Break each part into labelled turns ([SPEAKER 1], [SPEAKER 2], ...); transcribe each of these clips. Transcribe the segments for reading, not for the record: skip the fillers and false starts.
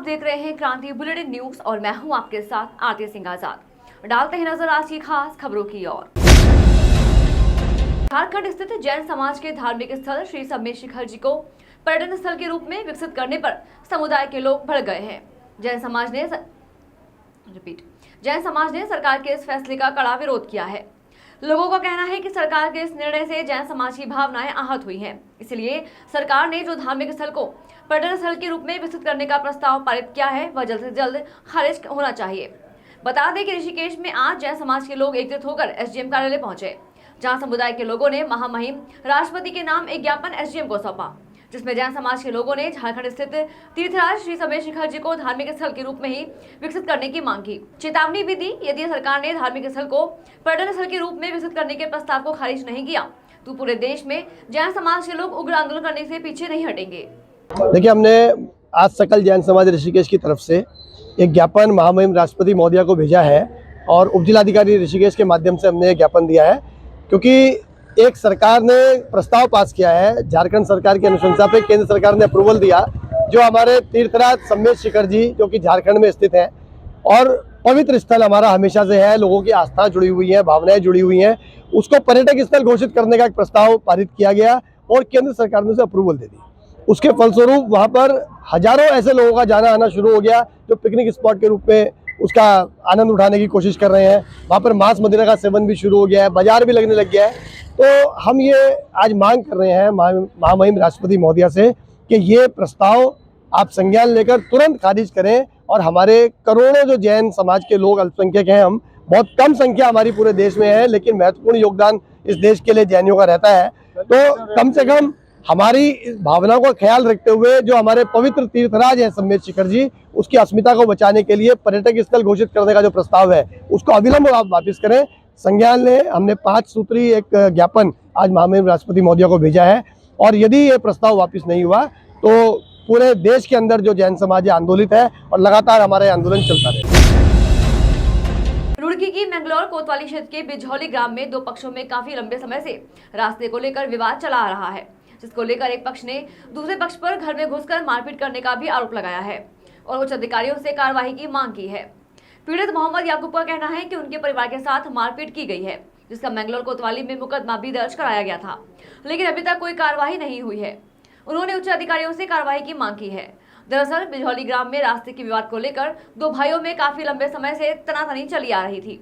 [SPEAKER 1] आप देख रहे हैं क्रांति बुलेटिन न्यूज और मैं हूं आपके साथ आरती सिंह आजाद। डालते हैं नजर आज की खास खबरों की ओर। झारखंड स्थित जैन समाज के धार्मिक स्थल श्री सम्मेद शिखर जी को पर्यटन स्थल के रूप में विकसित करने पर समुदाय के लोग भड़क गए हैं। जैन समाज ने सरकार के इस फैसले का कड़ा विरोध किया है। लोगों का कहना है कि सरकार के इस निर्णय से जैन समाज की भावनाएं आहत हुई हैं। इसलिए सरकार ने जो धार्मिक स्थल को पर्यटन स्थल के रूप में विकसित करने का प्रस्ताव पारित किया है वह जल्द से जल्द खारिज होना चाहिए। बता दें कि ऋषिकेश में आज जैन समाज के लोग एकत्रित होकर एसडीएम कार्यालय पहुंचे, जहां समुदाय के लोगों ने महामहिम राष्ट्रपति के नाम एक ज्ञापन एसडीएम को सौंपा, जिसमें जैन समाज के लोगों ने झारखंड स्थित तीर्थराज श्री सम्मेद शिखर जी को धार्मिक स्थल के रूप में ही विकसित करने की मांग की। चेतावनी भी दी, यदि सरकार ने धार्मिक स्थल को पर्यटन स्थल के रूप में विकसित करने के प्रस्ताव को खारिज नहीं किया तो पूरे देश में जैन समाज के लोग उग्र आंदोलन करने से पीछे नहीं हटेंगे।
[SPEAKER 2] देखिए, हमने आज सकल जैन समाज ऋषिकेश की तरफ से एक ज्ञापन महामहिम राष्ट्रपति महोदया को भेजा है और उपजिलाधिकारी ऋषिकेश के माध्यम से हमने ज्ञापन दिया है, क्योंकि एक सरकार ने प्रस्ताव पास किया है, झारखंड सरकार की अनुशंसा पे केंद्र सरकार ने अप्रूवल दिया, जो हमारे तीर्थराज सम्मेद शिखर जी जो कि झारखंड में स्थित है और पवित्र स्थल हमारा हमेशा से है, लोगों की आस्था जुड़ी हुई है, भावनाएं जुड़ी हुई हैं, उसको पर्यटक स्थल घोषित करने का एक प्रस्ताव पारित किया गया और केंद्र सरकार ने उसे अप्रूवल दे दी। उसके फलस्वरूप वहाँ पर हजारों ऐसे लोगों का जाना आना शुरू हो गया जो पिकनिक स्पॉट के रूप में उसका आनंद उठाने की कोशिश कर रहे हैं। वहाँ पर मांस मदिरा का सेवन भी शुरू हो गया है, बाजार भी लगने लग गया है। तो हम ये आज मांग कर रहे हैं महामहिम राष्ट्रपति महोदया से कि ये प्रस्ताव आप संज्ञान लेकर तुरंत खारिज करें और हमारे करोड़ों जो जैन समाज के लोग अल्पसंख्यक हैं, हम बहुत कम संख्या हमारी पूरे देश में है, लेकिन महत्वपूर्ण योगदान इस देश के लिए जैनियों का रहता है। तो कम से कम हमारी इस भावनाओं का ख्याल रखते हुए जो हमारे पवित्र तीर्थराज हैं सम्मेद शिखर जी, उसकी अस्मिता को बचाने के लिए पर्यटक स्थल घोषित करने का जो प्रस्ताव है उसको अविलंब आप वापस करें, संज्ञान लें। हमने 5 सूत्री एक ज्ञापन आज महामहिम राष्ट्रपति महोदया को भेजा है और यदि ये प्रस्ताव वापस नहीं हुआ तो पूरे देश के अंदर जो जैन समाज आंदोलित है और लगातार हमारा आंदोलन चलता रहेगा।
[SPEAKER 1] रुड़की की मैंगलोर कोतवाली क्षेत्र के बिझौली ग्राम में दो पक्षों में काफी लंबे समय से रास्ते को लेकर विवाद चला आ रहा है, जिसको लेकर एक पक्ष ने दूसरे पक्ष पर घर में घुसकर मारपीट करने का भी आरोप लगाया है और उच्च अधिकारियों से कार्रवाई की मांग की है। पीड़ित मोहम्मद याकूब का कहना है कि उनके परिवार के साथ मारपीट की गई है, जिसका मैंगलोर कोतवाली में मुकदमा भी दर्ज कराया गया था, लेकिन अभी तक कोई कार्रवाई नहीं हुई है। उन्होंने उच्च अधिकारियों से कार्रवाई की मांग की है। दरअसल बिझौली ग्राम में रास्ते के विवाद को लेकर दो भाइयों में काफी लंबे समय से तनातनी चली आ रही थी।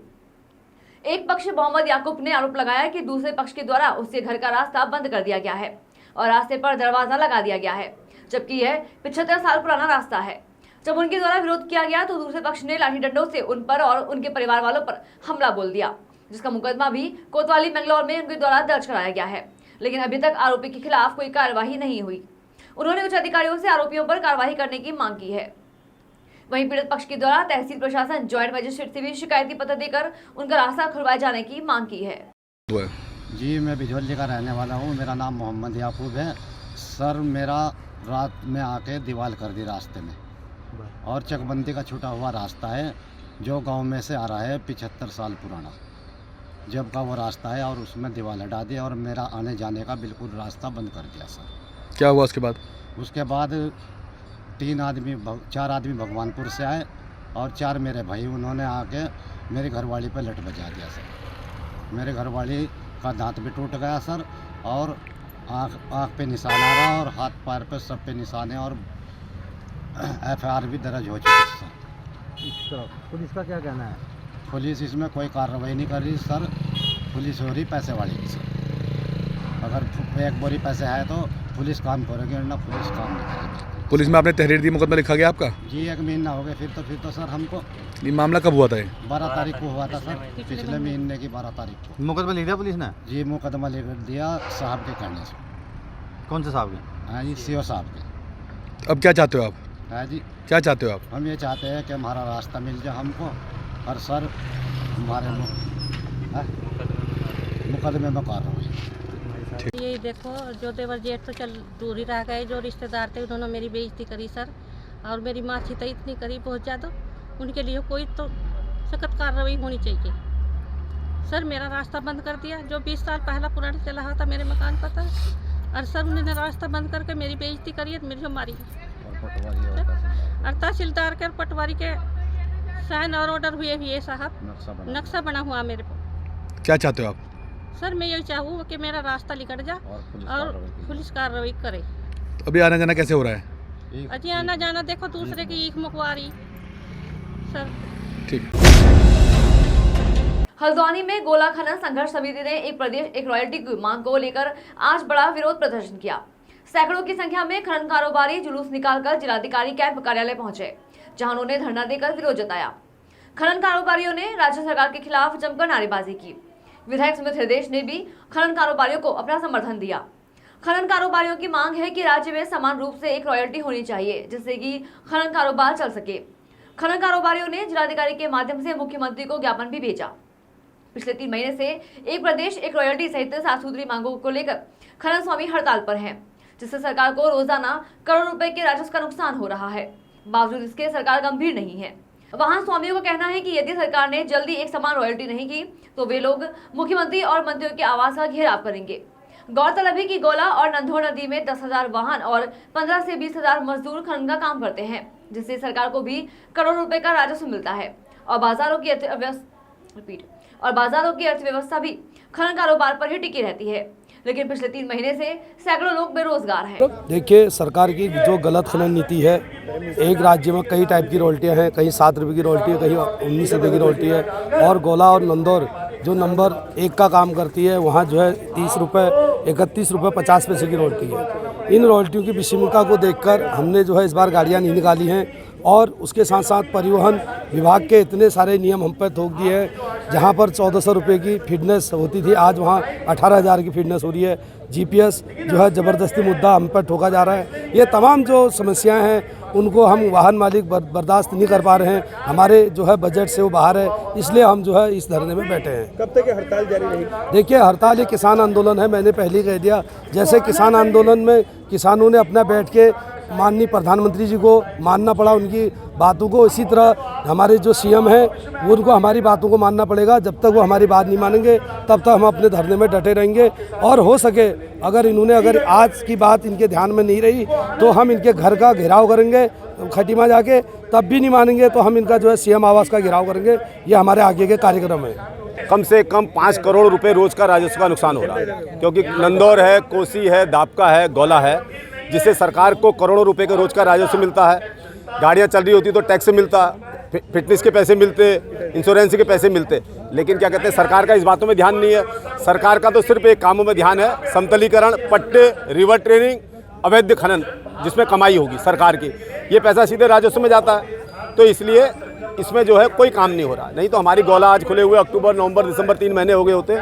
[SPEAKER 1] एक पक्ष मोहम्मद याकूब ने आरोप लगाया कि दूसरे पक्ष के द्वारा उसके घर का रास्ता बंद कर दिया गया है और रास्ते पर दरवाजा लगा दिया गया है, जबकि यह 75 साल पुराना रास्ता है। जब उनके द्वारा विरोध किया गया तो दूसरे पक्ष ने लाठी डंडों से उन पर और उनके परिवार वालों पर हमला बोल दिया, जिसका मुकदमा भी कोतवाली मैंगलोर में उनके द्वारा दर्ज कराया गया है, लेकिन अभी तक आरोपी के खिलाफ कोई कार्यवाही नहीं हुई। उन्होंने उच्च अधिकारियों से आरोपियों पर कार्रवाई करने की मांग की है। वहीं पीड़ित पक्ष के द्वारा तहसील प्रशासन, ज्वाइंट मजिस्ट्रेट से भी शिकायती पत्र देकर उनका रास्ता खुलवाए जाने की मांग की है।
[SPEAKER 3] जी, मैं बिझौली का रहने वाला हूँ, मेरा नाम मोहम्मद याकूब है। सर, मेरा रात में आके दीवार कर दी रास्ते में और चकबंदी का छूटा हुआ रास्ता है जो गांव में से आ रहा है, 75 साल पुराना जब का वो रास्ता है, और उसमें दीवार हटा दी और मेरा आने जाने का बिल्कुल रास्ता बंद कर दिया। सर,
[SPEAKER 4] क्या हुआ उसके बाद?
[SPEAKER 3] उसके बाद 4 आदमी भगवानपुर से आए और 4 मेरे भाई, उन्होंने आके मेरी घरवाली पे लठ बजा दिया। सर, मेरे घरवाली का दांत भी टूट गया सर, और आँख पे निशान आ रहा और हाथ पैर पे सब पे निशान है और FIR भी दर्ज हो चुकी है। सर,
[SPEAKER 5] पुलिस का क्या कहना है?
[SPEAKER 3] पुलिस इसमें कोई कार्रवाई नहीं कर रही सर। पुलिस हो रही पैसे वाली की सर। अगर एक बोरी पैसे है तो पुलिस काम करेगी, वरना पुलिस काम नहीं करेगी।
[SPEAKER 4] पुलिस में आपने तहरीर दी, मुकदमा लिखा गया आपका?
[SPEAKER 3] जी, 1 महीना हो गया। फिर तो सर हमको।
[SPEAKER 4] ये मामला कब हुआ था?
[SPEAKER 3] 12 तारीख को हुआ था सर, पिछले महीने की 12 तारीख को।
[SPEAKER 5] मुकदमा लिख दिया पुलिस ने?
[SPEAKER 3] जी, मुकदमा लिख दिया साहब के कहने से।
[SPEAKER 5] कौन से साहब के?
[SPEAKER 3] हाँ जी, CO साहब के।
[SPEAKER 4] अब क्या चाहते हो आप?
[SPEAKER 3] हाँ जी,
[SPEAKER 4] क्या चाहते हो आप?
[SPEAKER 3] हम ये चाहते हैं कि हमारा रास्ता मिल जाए हमको, और सर हमारे मुकदमे में कार्रवाई।
[SPEAKER 6] यही देखो, जो देवर जेठ तो चल दूर ही रह गए, जो रिश्तेदार थे उन्होंने मेरी बेइज्जती करी सर, और मेरी माँ छिता इतनी करी बहुत ज़्यादा। उनके लिए कोई तो सख्त कार्रवाई होनी चाहिए। सर, मेरा रास्ता बंद कर दिया जो 20 साल पहला पुराना चला हुआ था मेरे मकान पर था, और सर उन्होंने रास्ता बंद करके मेरी बेइज्जती करी है, मेरी जो मारी। और तहसीलदार के और पटवारी के साइन और ऑर्डर हुए भी है साहब, नक्शा बना हुआ मेरे को।
[SPEAKER 4] क्या चाहते हो आप?
[SPEAKER 6] सर मैं यही चाहूँ कि मेरा रास्ता निकट जा और पुलिस कार्रवाई करे।
[SPEAKER 4] अभी आना जाना कैसे हो रहा है?
[SPEAKER 6] अजी आना जाना देखो दूसरे की ईख मुखवारी सर।
[SPEAKER 4] ठीक।
[SPEAKER 1] हल्द्वानी में गोला खनन संघर्ष समिति ने एक रॉयल्टी की मांग को लेकर आज बड़ा विरोध प्रदर्शन किया। सैकड़ों की संख्या में खनन कारोबारी जुलूस निकालकर जिलाधिकारी कैंप कार्यालय पहुंचे, जहां उन्होंने धरना देकर विरोध जताया। खनन कारोबारियों ने राज्य सरकार के खिलाफ जमकर नारेबाजी की। विधायक सुमित हृदय ने भी खनन कारोबारियों को अपना समर्थन दिया। खनन कारोबारियों की मांग है कि राज्य में समान रूप से एक रॉयल्टी होनी चाहिए, जिससे कि खनन कारोबार चल सके। खनन कारोबारियों ने जिलाधिकारी के माध्यम से मुख्यमंत्री को ज्ञापन भी भेजा। पिछले 3 महीने से एक प्रदेश एक रॉयल्टी सहित 7 सूत्री मांगों को लेकर खनन स्वामी हड़ताल पर हैं, जिससे सरकार को रोजाना करोड़ों रुपए के राजस्व का नुकसान हो रहा है। बावजूद इसके सरकार गंभीर नहीं है। वहां स्वामियों का कहना है कि यदि सरकार ने जल्दी एक समान रॉयल्टी नहीं की तो वे लोग मुख्यमंत्री और मंत्रियों के आवास का घेराव करेंगे। गौरतलब है कि गोला और नंधोर नदी में 10,000 वाहन और 15 से 20,000 मजदूर खनन का काम करते हैं, जिससे सरकार को भी करोड़ों रुपए का राजस्व मिलता है और बाजारों की अर्थव्यवस्था भी खनन कारोबार पर ही टिकी रहती है। लेकिन पिछले 3 महीने से सैकड़ों लोग बेरोजगार हैं।
[SPEAKER 7] देखिए, सरकार की जो गलत खनन नीति है, एक राज्य में कई टाइप की रॉयल्टियाँ हैं, कहीं 7 रुपये की रॉयल्टी है, कहीं 19 रुपये की रॉयल्टी है। और गोला और नंदौर जो नंबर 1 का काम करती है, वहाँ जो है 30 रुपये, 31 रुपये 50 पैसे की रॉयल्टी है। इन रॉयल्टियों की विषमता को देखकर हमने जो है इस बार गाड़ियाँ नहीं निकाली हैं। और उसके साथ साथ परिवहन विभाग के इतने सारे नियम हम पर थोप दिए हैं। जहाँ पर 1400 रुपये की फिटनेस होती थी, आज वहाँ 18,000 की फिटनेस हो रही है। जीपीएस जो है ज़बरदस्ती मुद्दा हम पर ठोका जा रहा है। ये तमाम जो समस्याएं हैं उनको हम वाहन मालिक बर्दाश्त नहीं कर पा रहे हैं। हमारे जो है बजट से वो बाहर है, इसलिए हम जो है इस धरने में बैठे हैं।
[SPEAKER 2] कब तक ये हड़ताल जारी रहेगी?
[SPEAKER 7] देखिए, हड़ताल ये किसान आंदोलन है, मैंने पहले ही कह दिया। जैसे किसान आंदोलन में किसानों ने अपना बैठ के माननीय प्रधानमंत्री जी को मानना पड़ा उनकी बातों को, इसी तरह हमारे जो सीएम हैं वो उनको हमारी बातों को मानना पड़ेगा। जब तक वो हमारी बात नहीं मानेंगे तब तक हम अपने धरने में डटे रहेंगे। और हो सके अगर आज की बात इनके ध्यान में नहीं रही तो हम इनके घर का घेराव करेंगे खटीमा जाके, तब भी नहीं मानेंगे तो हम इनका जो है सीएम आवास का घेराव करेंगे। ये हमारे आगे के कार्यक्रम है।
[SPEAKER 8] कम से कम 5 करोड़ रुपए रोज का राजस्व का नुकसान हो रहा है, क्योंकि नंदौर है, कोसी है, दापका है, गोला है, जिससे सरकार को करोड़ों रुपए का रोज का राजस्व मिलता है। गाड़ियाँ चल रही होती तो टैक्स मिलता, फिटनेस के पैसे मिलते, इंश्योरेंस के पैसे मिलते, लेकिन क्या कहते हैं, सरकार का इस बातों में ध्यान नहीं है। सरकार का तो सिर्फ एक कामों में ध्यान है, समतलीकरण, पट्टे, रिवर ट्रेनिंग, अवैध खनन, जिसमें कमाई होगी सरकार की, ये पैसा सीधे राजस्व में जाता है। तो इसलिए इसमें जो है कोई काम नहीं हो रहा। नहीं तो हमारी गोला आज खुले हुए अक्टूबर, नवंबर, दिसंबर 3 महीने हो गए होते।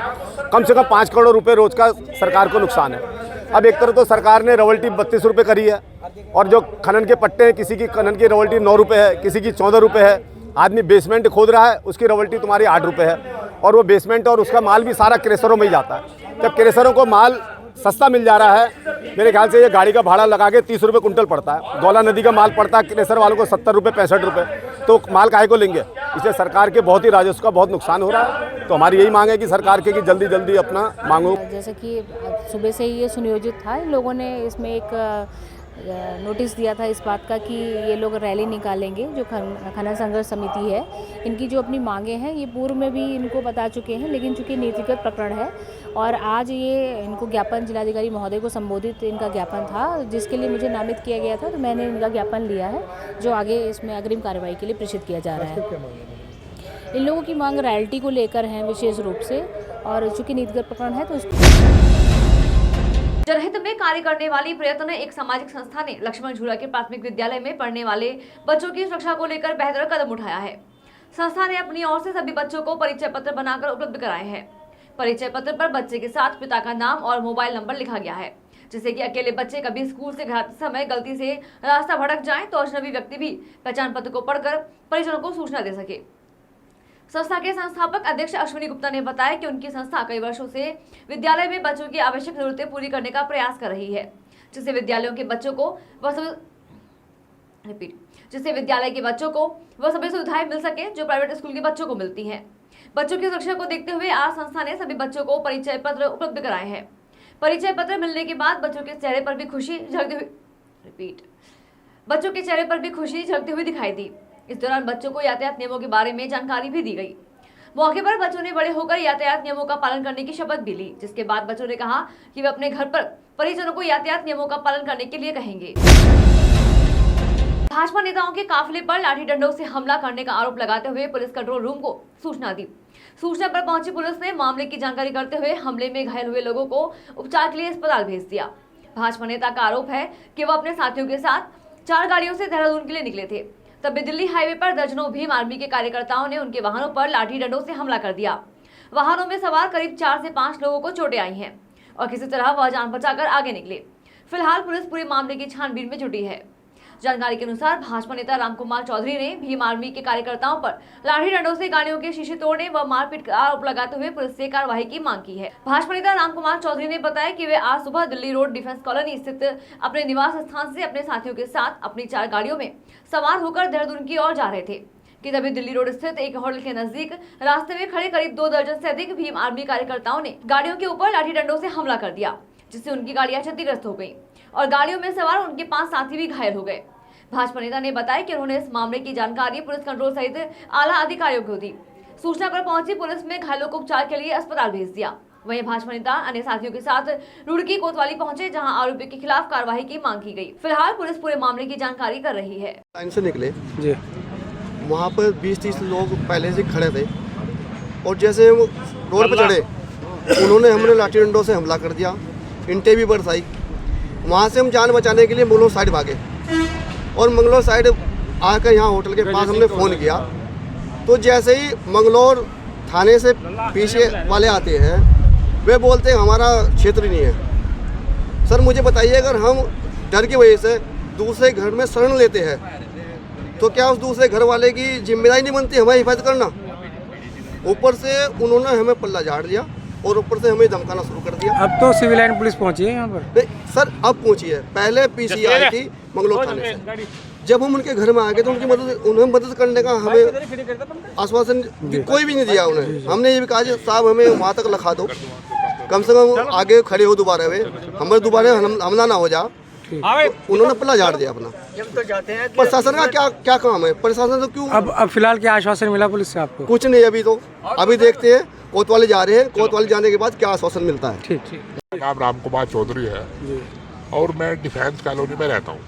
[SPEAKER 8] कम से कम 5 करोड़ रुपए रोज का सरकार को नुकसान है। अब एक तरह तो सरकार ने रॉयल्टी 32 रुपये करी है, और जो खनन के पट्टे हैं, किसी की खनन की रॉयल्टी 9 रुपये है, किसी की 14 रुपये है। आदमी बेसमेंट खोद रहा है, उसकी रॉयल्टी तुम्हारी 8 रुपये है, और वो बेसमेंट और उसका माल भी सारा क्रेशरों में ही जाता है। जब क्रेशरों को माल सस्ता मिल जा रहा है, मेरे ख्याल से ये गाड़ी का भाड़ा लगा के 30 रुपये कुंटल पड़ता है। गोला नदी का माल पड़ता है क्रेशर वालों को 70 रुपये, 65 रुपये, तो माल काहे को लेंगे। इसलिए सरकार के बहुत ही राजस्व का बहुत नुकसान हो रहा है। तो हमारी यही मांग है कि सरकार के कि जल्दी जल्दी अपना मांगो।
[SPEAKER 9] जैसे कि सुबह से ही ये सुनियोजित था, इन लोगों ने इसमें एक नोटिस दिया था इस बात का कि ये लोग रैली निकालेंगे। जो खनन संघर्ष समिति है, इनकी जो अपनी मांगे हैं ये पूर्व में भी इनको बता चुके हैं, लेकिन चूंकि नीतिगत प्रकरण है और आज ये इनको ज्ञापन जिलाधिकारी महोदय को संबोधित इनका ज्ञापन था, जिसके लिए मुझे नामित किया गया था, तो मैंने इनका ज्ञापन लिया है, जो आगे इसमें अग्रिम कार्रवाई के लिए प्रेषित किया जा रहा है। इन लोगों की मांग रॉयल्टी को लेकर है विशेष रूप से, और चूंकि नीतिगत प्रकरण है तो उसको
[SPEAKER 1] जनहित में कार्य करने वाली प्रयत्न एक सामाजिक संस्था ने लक्ष्मण झूला के प्राथमिक विद्यालय में पढ़ने वाले बच्चों की सुरक्षा को लेकर बेहतर कदम उठाया है। संस्था ने अपनी ओर से सभी बच्चों को परिचय पत्र बनाकर उपलब्ध कराए हैं। परिचय पत्र पर बच्चे के साथ पिता का नाम और मोबाइल नंबर लिखा गया है, जिससे कि अकेले बच्चे कभी स्कूल से घर आते समय गलती से रास्ता भटक जाए तो अजनबी व्यक्ति भी पहचान पत्र को पढ़कर परिजनों को सूचना दे सके। संस्था के संस्थापक अध्यक्ष अश्विनी गुप्ता ने बताया कि उनकी संस्था कई वर्षों से विद्यालय में बच्चों की आवश्यक जरूरतें पूरी करने का प्रयास कर रही है, जिससे विद्यालयों के बच्चों को वह सभी सुविधाएं मिल सके जो प्राइवेट स्कूल के बच्चों को मिलती हैं। बच्चों की सुरक्षा को देखते हुए आज संस्था ने सभी बच्चों को परिचय पत्र उपलब्ध कराए हैं। परिचय पत्र मिलने के बाद बच्चों के चेहरे पर भी खुशी झलकती हुई बच्चों के चेहरे पर भी खुशी झलकती हुई दिखाई दी। इस दौरान बच्चों को यातायात नियमों के बारे में जानकारी भी दी गई। मौके पर बच्चों ने बड़े होकर यातायात नियमों का पालन करने की शपथ भी ली, जिसके बाद बच्चों ने कहा कि वे अपने घर पर परिजनों को यातायात नियमों का पालन करने के लिए कहेंगे। भाजपा नेताओं के काफिले पर लाठी डंडों से हमला करने का आरोप लगाते हुए पुलिस कंट्रोल रूम को सूचना दी। सूचना पर पहुंची पुलिस ने मामले की जानकारी करते हुए हमले में घायल हुए लोगों को उपचार के लिए अस्पताल भेज दिया। भाजपा नेता का आरोप है कि वो अपने साथियों के साथ 4 गाड़ियों से देहरादून के लिए निकले थे, तभी दिल्ली हाईवे पर दर्जनों भीम आर्मी के कार्यकर्ताओं ने उनके वाहनों पर लाठी डंडों से हमला कर दिया। वाहनों में सवार करीब 4 से 5 लोगों को चोटें आई हैं और किसी तरह वह जान बचाकर आगे निकले। फिलहाल पुलिस पूरे मामले की छानबीन में जुटी है। जानकारी के अनुसार भाजपा नेता रामकुमार चौधरी ने भीम आर्मी के कार्यकर्ताओं पर लाठी डंडों से गाड़ियों के शीशे तोड़ने व मारपीट का आरोप लगाते हुए पुलिस से कार्रवाई की मांग की है। भाजपा नेता रामकुमार चौधरी ने बताया कि वे आज सुबह दिल्ली रोड डिफेंस कॉलोनी स्थित अपने निवास स्थान से अपने साथियों के साथ अपनी 4 गाड़ियों में सवार होकर देहरादून की ओर जा रहे थे कि तभी दिल्ली रोड स्थित एक होटल के नजदीक रास्ते में खड़े करीब 2 दर्जन से अधिक भीम आर्मी कार्यकर्ताओं ने गाड़ियों के ऊपर लाठी डंडों से हमला कर दिया, जिससे उनकी गाड़ियां क्षतिग्रस्त हो गयी और गाड़ियों में सवार उनके 5 साथी भी घायल हो गए। भाजपा नेता ने बताया कि उन्होंने इस मामले की जानकारी पुलिस कंट्रोल सहित आला अधिकारियों को दी। सूचना पर पहुंची पुलिस ने घायलों को उपचार के लिए अस्पताल भेज दिया। वहीं भाजपा नेता अन्य साथियों के साथ रुड़की कोतवाली पहुंचे, जहां आरोपी के खिलाफ कार्रवाई की मांग की गई। फिलहाल पुलिस पूरे मामले की जानकारी कर रही है।
[SPEAKER 2] लाइन से निकले
[SPEAKER 7] जी,
[SPEAKER 2] वहाँ पर 20-30 लोग पहले से खड़े थे और जैसे वो रोड पर चढ़े उन्होंने हमने लाठी डंडों से हमला कर दिया, ईंटें भी बरसाई। वहाँ से हम जान बचाने के लिए मंगलोर साइड भागे और मंगलोर साइड आकर यहाँ होटल के पास हमने फ़ोन किया तो जैसे ही मंगलोर थाने से पीछे वाले आते हैं वे बोलते हैं हमारा क्षेत्र नहीं है। सर मुझे बताइए, अगर हम डर की वजह से दूसरे घर में शरण लेते हैं तो क्या उस दूसरे घर वाले की जिम्मेदारी नहीं बनती हमारी हिफाजत करना? ऊपर से उन्होंने हमें पल्ला झाड़ दिया और ऊपर से हमें धमकाना शुरू कर दिया।
[SPEAKER 7] अब तो सिविल लाइन पुलिस पहुंची है यहाँ पर?
[SPEAKER 2] नहीं सर, अब पहुंची है। पहले पीसी आई थी मंगलोर थाने से। जब हम उनके घर में आ गए तो उन्हें मदद करने का हमें आश्वासन कोई भी नहीं दिया उन्हें। हमने ये भी कहा साहब हमें वहाँ तक लिखा दो, कम से कम आगे खड़े हो दोबारा वे हमें दोबारा हमला ना हो जा। तो उन्होंने पल्ला झाड़ दिया अपना। प्रशासन का क्या काम है? प्रशासन तो क्यों?
[SPEAKER 7] अब फिलहाल क्या आश्वासन मिला पुलिस से आपको?
[SPEAKER 2] कुछ नहीं अभी तो, अभी देखते हैं। कोतवाली जा रहे हैं, कोतवाली जाने के बाद क्या आश्वासन मिलता है।
[SPEAKER 7] ठीक।
[SPEAKER 10] मेरा नाम रामकुमार चौधरी है और मैं डिफेंस कॉलोनी में रहता हूँ।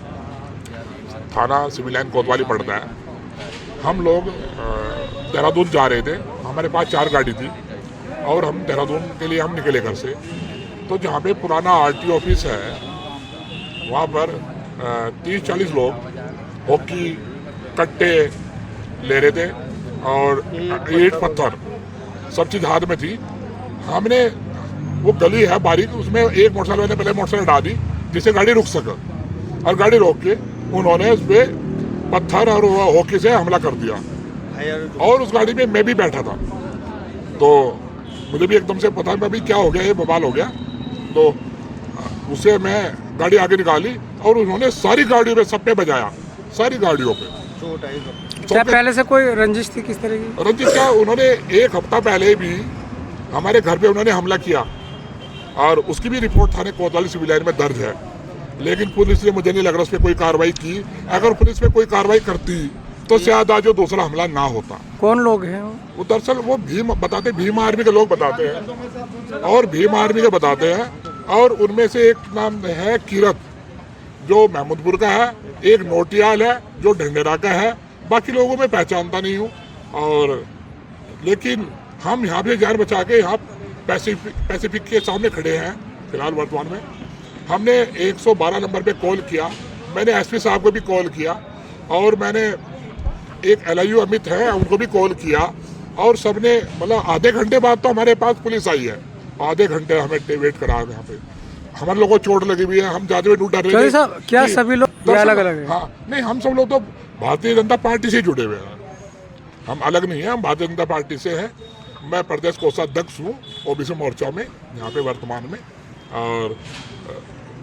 [SPEAKER 10] थाना सिविल लाइन कोतवाली पड़ता है। हम लोग देहरादून जा रहे थे, हमारे पास 4 गाड़ी थी और हम देहरादून के लिए हम निकले घर से। तो जहाँ पे पुराना आरटी ऑफिस है वहाँ पर 30-40 लोग हॉकी कट्टे ले रहे थे और ईंट पत्थर सब चीज़ हाथ में थी। हमने वो गली है बारीक, उसमें एक मोटरसाइकिल ने पहले मोटरसाइकिल हटा दी जिससे गाड़ी रुक सके और गाड़ी रोक के उन्होंने उस पर पत्थर और हॉकी से हमला कर दिया और उस गाड़ी में मैं भी बैठा था। तो मुझे भी एकदम से पता नहीं क्या हो गया, ये बवाल हो गया। तो उससे मैं गाड़ी आगे निकाली और उन्होंने सारी गाड़ियों पे सब पे बजाया, सारी गाड़ियों पे।
[SPEAKER 7] क्या पहले से कोई रंजिश थी किस तरह की?
[SPEAKER 10] रंजिश क्या, उन्होंने 1 हफ्ता पहले भी हमारे घर पे उन्होंने हमला किया और उसकी भी रिपोर्ट थाने कोतवाली सिविल लाइन में दर्ज है। लेकिन पुलिस ने, मुझे नहीं लग रहा उस पर कोई कार्रवाई की। अगर पुलिस पे कोई कार्रवाई करती तो शायद आज जो दूसरा हमला ना होता।
[SPEAKER 7] कौन लोग हैं
[SPEAKER 10] वो? दरअसल वो भीम आर्मी के लोग बताते हैं और भीम आर्मी के बताते हैं और उनमें से एक नाम है कीरत जो महमूदपुर का है, एक नोटियाल है जो ढंडेरा का है, बाकी लोगों में पहचानता नहीं हूँ। और लेकिन हम यहाँ पे जान बचा के यहाँ पैसिफिक के सामने खड़े हैं। फिलहाल वर्तमान में हमने 112 नंबर पे कॉल किया, मैंने एसपी साहब को भी कॉल किया और मैंने एक LIU अमित है उनको भी कॉल किया और सबने मतलब आधे घंटे बाद तो हमारे पास पुलिस आई है। आधे घंटे हमें वेट करा यहाँ पे। हमारे लोगों को चोट लगी हुई है, हम जाते हुए डर रहे थे।
[SPEAKER 7] क्या सभी लोग अलग अलग हैं?
[SPEAKER 10] हाँ नहीं, हम सब लोग तो भारतीय जनता पार्टी से जुड़े हुए हैं, हम अलग नहीं हैं, हम भारतीय जनता पार्टी से हैं। मैं प्रदेश कोषाध्यक्ष हूँ OBC मोर्चा में यहाँ पे वर्तमान में। और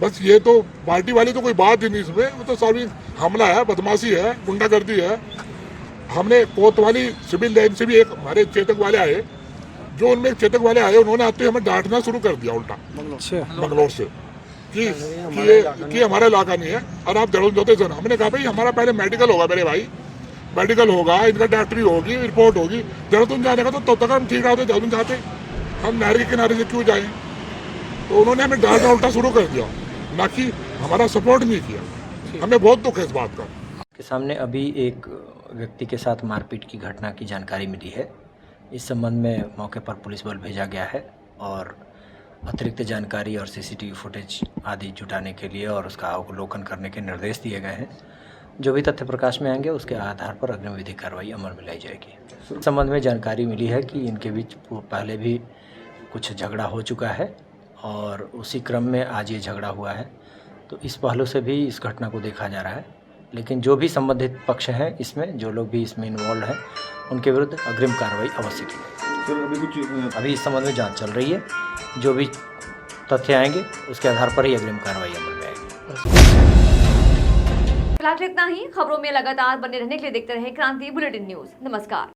[SPEAKER 10] बस ये तो पार्टी वाली तो कोई बात ही नहीं इसमें, वो तो सभी हमला है, बदमाशी है, गुंडागर्दी है। हमने कोतवाली सिविल लाइन से भी एक हमारे चेतक वाले आए, जो उनमें चेतक वाले आए उन्होंने आते हुए हमें डांटना शुरू कर दिया उल्टा मंगलौर से कि हमारा इलाका नहीं है और आप देहरादून जाते सुना। हमने कहा भाई हमारा पहले मेडिकल होगा मेरे भाई, मेडिकल होगा, इनका डॉक्टरी होगी, रिपोर्ट होगी। देहरादून जाने का तो तब तक हम ठीक रहते देहरादून जाते, हम नहर के किनारे से क्यों जाएं। तो उन्होंने हमें डालना उल्टा शुरू कर दिया, ना कि हमारा सपोर्ट नहीं किया। हमें बहुत दुख है इस बात का।
[SPEAKER 11] के सामने अभी एक व्यक्ति के साथ मारपीट की घटना की जानकारी मिली है। इस संबंध में मौके पर पुलिस बल भेजा गया है और अतिरिक्त जानकारी और सीसीटीवी फुटेज आदि जुटाने के लिए और उसका अवलोकन करने के निर्देश दिए गए हैं। जो भी तथ्य प्रकाश में आएंगे उसके आधार पर अग्रिम विधिक कार्रवाई अमल में लाई जाएगी। इस संबंध में जानकारी मिली है कि इनके बीच पहले भी कुछ झगड़ा हो चुका है और उसी क्रम में आज ये झगड़ा हुआ है। तो इस पहलू से भी इस घटना को देखा जा रहा है, लेकिन जो भी संबंधित पक्ष हैं इसमें, जो लोग भी इसमें इन्वॉल्व हैं, उनके विरुद्ध अग्रिम कार्रवाई अवश्य की जाएगी। अभी इस संबंध में जांच चल रही है। जो भी तथ्य आएंगे उसके आधार पर ही अग्रिम कार्रवाई अमल में आएगी।
[SPEAKER 1] फिलहाल इतना ही। खबरों में लगातार बने रहने के लिए देखते रहे क्रांति बुलेटिन न्यूज। नमस्कार।